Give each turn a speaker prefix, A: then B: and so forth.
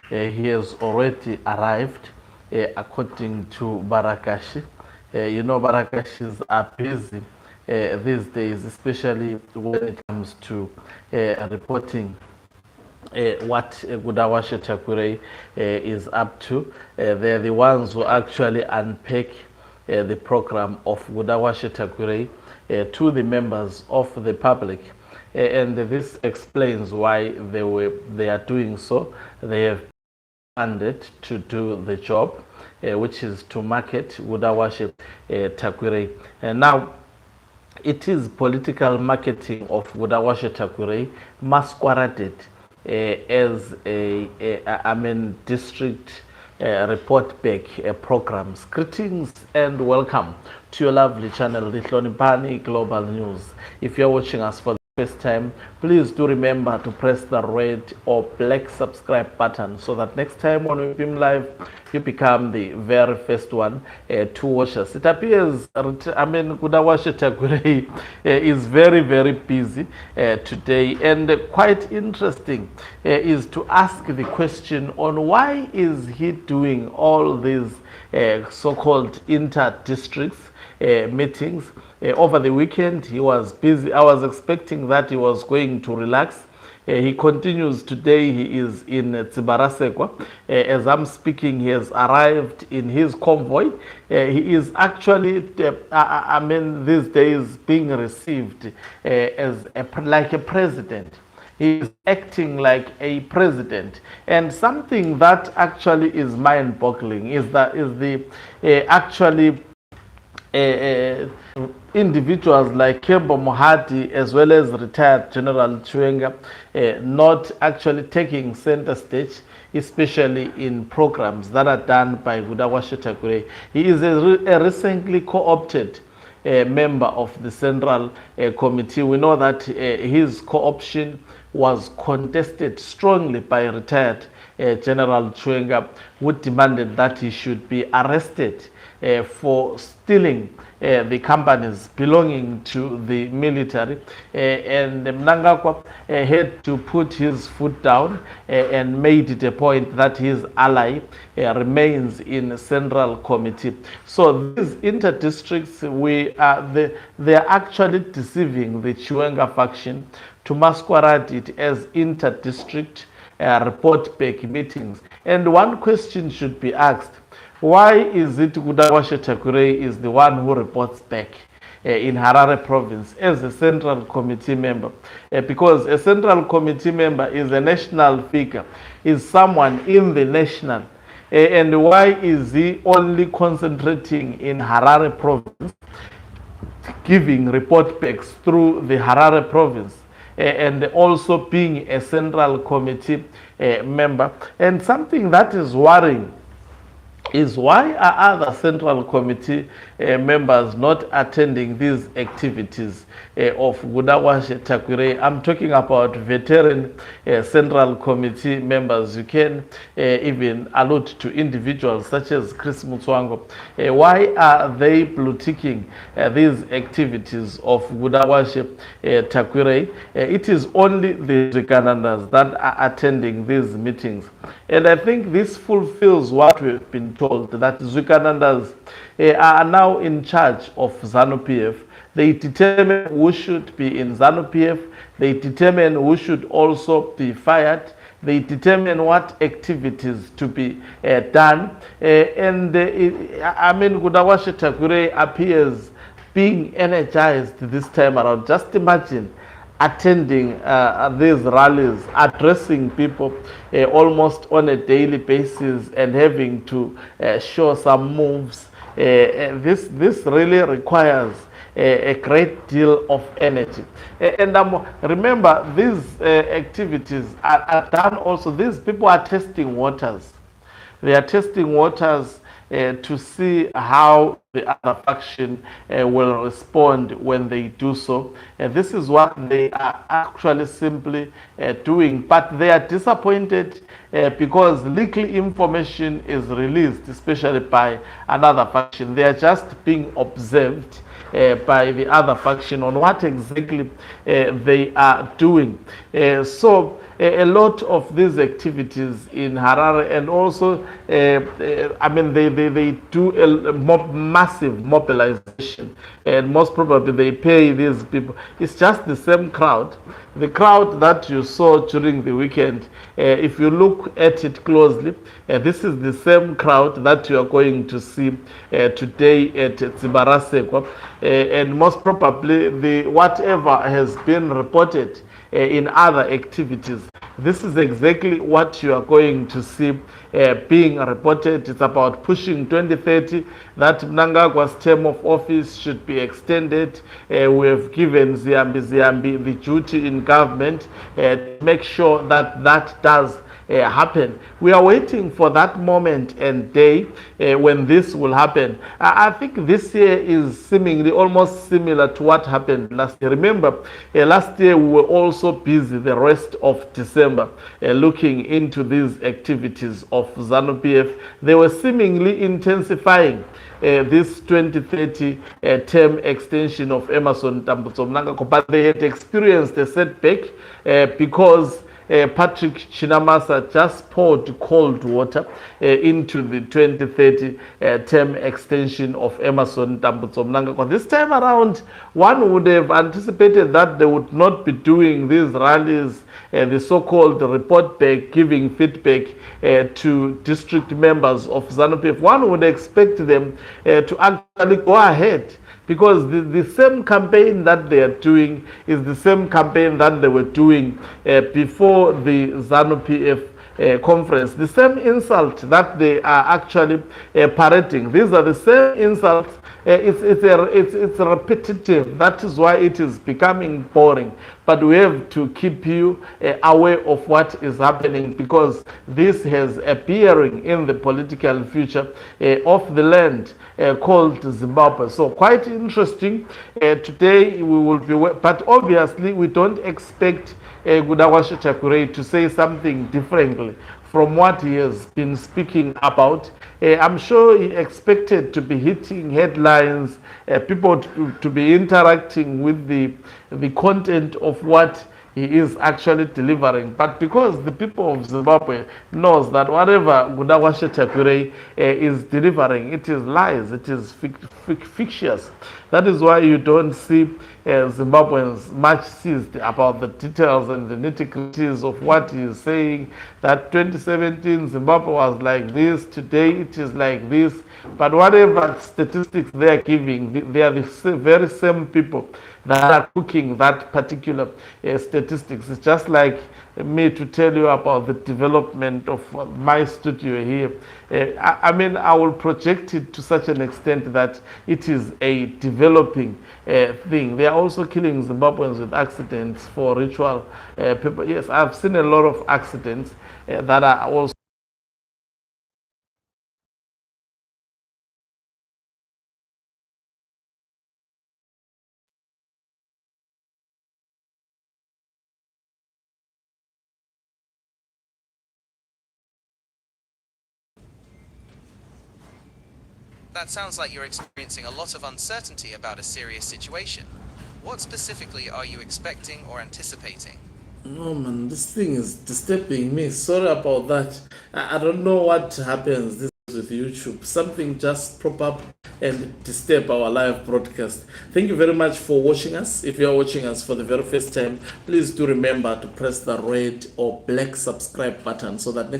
A: he has already arrived, according to Barakashi. Barakashis are busy these days, especially when it comes to reporting what Gudawashe Tagwirei is up to. They're the ones who actually unpack the program of Gudawashe Tagwirei to the members of the public. And this explains why they are doing so. They have funded to do the job, which is to market Gudawashe Tagwirei. And now, it is political marketing of Gudawashe Tagwirei masqueraded as district report back programs. Greetings and welcome to your lovely channel, the Hlonipani Global News. If you're watching us for the first time, please do remember to press the red or black subscribe button so that next time when we film live, you become the very first one to watch us. It appears, Gudawashe Tagwirei is very, very busy today, and quite interesting is to ask the question on why is he doing all these so-called inter-districts meetings. Over the weekend, he was busy. I was expecting that he was going to relax. He continues today. He is in Dzibarasekwa. As I'm speaking, he has arrived in his convoy. He is actually, these days being received as like a president. He is acting like a president. And something that actually is mind-boggling is the actually individuals like Kembo Mohadi as well as retired General Chwenga not actually taking center stage, especially in programs that are done by Gudawashe Tagwirei. He is a recently co-opted member of the Central Committee. We know that his co-option was contested strongly by retired General Chwenga, who demanded that he should be arrested for stealing the companies belonging to the military, and Mnangagwa had to put his foot down and made it a point that his ally remains in the Central Committee. So these inter-districts, they are actually deceiving the Chwenga faction to masquerade it as inter-district report back meetings. And one question should be asked: why is it Gudawashe Tagwirei is the one who reports back in Harare province as a Central Committee member? Because a Central Committee member is a national figure, is someone in the national. And why is he only concentrating in Harare province, giving report backs through the Harare province? And also being a Central Committee member. And something that is worrying is why are other Central Committee members not attending these activities of Gudawashe Tagwirei? I'm talking about veteran Central Committee members. You can even allude to individuals such as Chris Mutswango. Why are they blue-ticking these activities of Gudawashe Tagwirei? It is only the Zikanandas that are attending these meetings. And I think this fulfills what we've been told, that Zikanandas are now in charge of ZANU-PF. They determine who should be in ZANU-PF. They determine who should also be fired. They determine what activities to be done. Gudawashe Tagwirei appears being energized this time around. Just imagine attending these rallies, addressing people almost on a daily basis and having to show some moves. This really requires a great deal of energy. And remember, these activities are done also. These people are testing waters. They are testing waters to see how the other faction will respond when they do so. This is what they are actually simply doing. But they are disappointed because legal information is released, especially by another faction. They are just being observed by the other faction on what exactly they are doing. So a lot of these activities in Harare, and also, I mean, they do a massive mobilization, and most probably they pay these people. It's just the same crowd. The crowd that you saw during the weekend, if you look at it closely, this is the same crowd that you are going to see today at Dzibarasekwa, and most probably the whatever has been reported in other activities, this is exactly what you are going to see being reported. It's about pushing 2030, that Mnangagwa's term of office should be extended. We have given Ziambi the duty in government to make sure that that does happen. We are waiting for that moment and day when this will happen. I think this year is seemingly almost similar to what happened last year. Remember, last year we were also busy the rest of December looking into these activities of ZANU-PF. They were seemingly intensifying this 2030 term extension of Emerson Tambutso Mnangagwa, but they had experienced a setback because Patrick Chinamasa just poured cold water into the 2030 term extension of Emerson Tambutso Mnangagwa. This time around, one would have anticipated that they would not be doing these rallies, the so-called report back, giving feedback to district members of ZANU-PF. One would expect them to actually go ahead, because the same campaign that they are doing is the same campaign that they were doing before the ZANU-PF conference. The same insult that they are actually parading. These are the same insults. It's repetitive. That is why it is becoming boring. But we have to keep you aware of what is happening, because this has a bearing in the political future of the land called Zimbabwe. So quite interesting. Today we will be, but obviously we don't expect Gudawashe Tagwirei to say something differently from what he has been speaking about. I'm sure he expected to be hitting headlines, people to be interacting with the content of what he is actually delivering. But because the people of Zimbabwe knows that whatever Gudawashe Tagwirei is delivering, it is lies, it is fictitious. That is why you don't see Zimbabweans much seized about the details and the nitty-gritties of what he is saying, that 2017 Zimbabwe was like this, today it is like this. But whatever statistics they are giving, they are the very same people that are cooking that particular statistics. It's just like me to tell you about the development of my studio here. I mean, I will project it to such an extent that it is a developing thing. They are also killing Zimbabweans with accidents for ritual people. Yes, I've seen a lot of accidents that are also.
B: That sounds like you're experiencing a lot of uncertainty about a serious situation. What specifically are you expecting or anticipating?
A: No, man, this thing is disturbing me. Sorry about that. I don't know what happens this with YouTube. Something just pop up and disturb our live broadcast. Thank you very much for watching us. If you are watching us for the very first time, please do remember to press the red or black subscribe button so that next